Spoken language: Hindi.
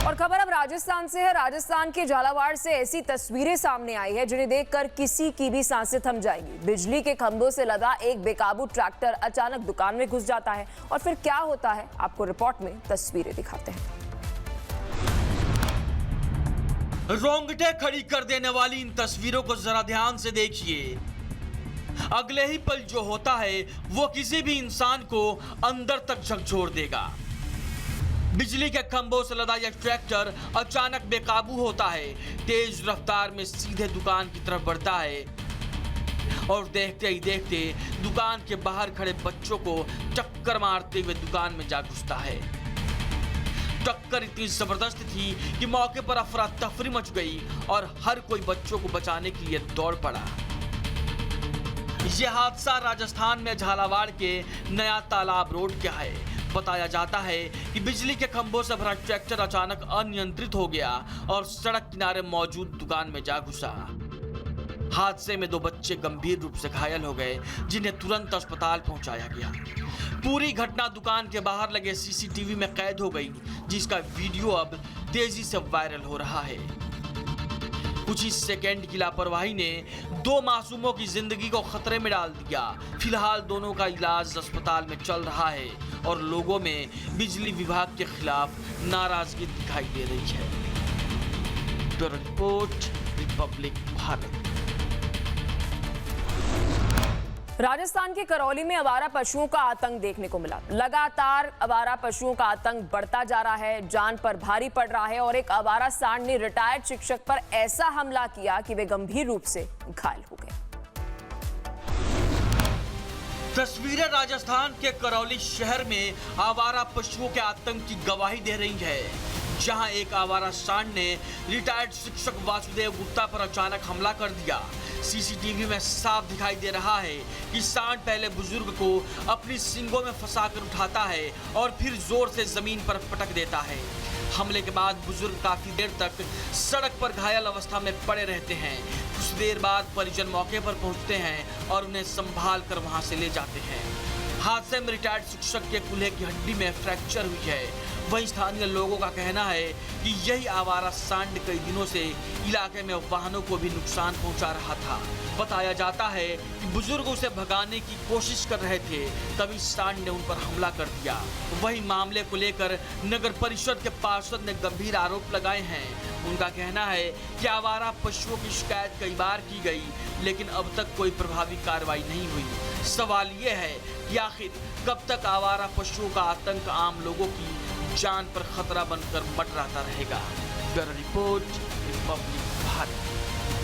और खबर अब राजस्थान से है। राजस्थान के झालावाड़ से ऐसी तस्वीरें सामने आई है जिन्हें देखकर किसी की भी सांसें थम जाएंगी। बिजली के खंभों से लदा एक बेकाबू ट्रैक्टर अचानक दुकान में घुस जाता है और फिर क्या होता है आपको रिपोर्ट में तस्वीरें दिखाते हैं। रोंगटे खड़ी कर देने वाली इन तस्वीरों को जरा ध्यान से देखिए। अगले ही पल जो होता है वो किसी भी इंसान को अंदर तक झकझोर देगा। बिजली के खंभों से लदा यह ट्रैक्टर अचानक बेकाबू होता है, तेज रफ्तार में सीधे दुकान की तरफ बढ़ता है और देखते ही देखते दुकान के बाहर खड़े बच्चों को टक्कर मारते हुए दुकान में जा घुसता है। टक्कर इतनी जबरदस्त थी कि मौके पर अफरा तफरी मच गई और हर कोई बच्चों को बचाने के लिए दौड़ पड़ा। यह हादसा राजस्थान में झालावाड़ के नया तालाब रोड का है। बताया जाता है कि बिजली के खंभों से भरा ट्रैक्टर अचानक अनियंत्रित हो गया और सड़क किनारे मौजूद दुकान में जा घुसा। हादसे में 2 बच्चे गंभीर रूप से घायल हो गए, जिन्हें तुरंत अस्पताल पहुंचाया गया। पूरी घटना दुकान के बाहर लगे सीसीटीवी में कैद हो गई, जिसका वीडियो अब तेजी से वायरल हो रहा है। कुछ ही सेकेंड की लापरवाही ने 2 मासूमों की जिंदगी को खतरे में डाल दिया। फिलहाल दोनों का इलाज अस्पताल में चल रहा है और लोगों में बिजली विभाग के खिलाफ नाराजगी दिखाई दे रही है। Bureau report, Republic Bharat. Rajasthan के करौली में आवारा पशुओं का आतंक देखने को मिला। लगातार आवारा पशुओं का आतंक बढ़ता जा रहा है, जान पर भारी पड़ रहा है और एक आवारा सांड ने रिटायर्ड शिक्षक पर ऐसा हमला किया कि वे गंभीर रूप से घायल हो गए। तस्वीरें राजस्थान के करौली शहर में आवारा पशुओं के आतंक की गवाही दे रही है, जहां एक आवारा सांड ने रिटायर्ड शिक्षक वासुदेव गुप्ता पर अचानक हमला कर दिया। सीसीटीवी में साफ दिखाई दे रहा है कि सांड पहले बुजुर्ग को अपनी सींगों में फंसाकर उठाता है और फिर जोर से जमीन पर पटक देता है। हमले के बाद बुजुर्ग काफी देर तक सड़क पर घायल अवस्था में पड़े रहते हैं। कुछ देर बाद परिजन मौके पर पहुंचते हैं और उन्हें संभाल कर वहां से ले जाते हैं। हादसे में रिटायर्ड शिक्षक के कूल्हे की हड्डी में फ्रैक्चर हुई है। वहीं स्थानीय लोगों का कहना है कि यही आवारा सांड कई दिनों से इलाके में वाहनों को भी नुकसान पहुंचा रहा था। बताया जाता है कि बुजुर्ग उसे भगाने की कोशिश कर रहे थे, तभी सांड ने उन पर हमला कर दिया। वहीं मामले को लेकर नगर परिषद के पार्षद ने गंभीर आरोप लगाए हैं। उनका कहना है कि आवारा पशुओं की शिकायत कई बार की गई, लेकिन अब तक कोई प्रभावी कार्रवाई नहीं हुई। सवाल ये है कि आखिर कब तक आवारा पशुओं का आतंक आम लोगों की जान पर खतरा बनकर मंडराता रहेगा। Bureau report, Republic Bharat.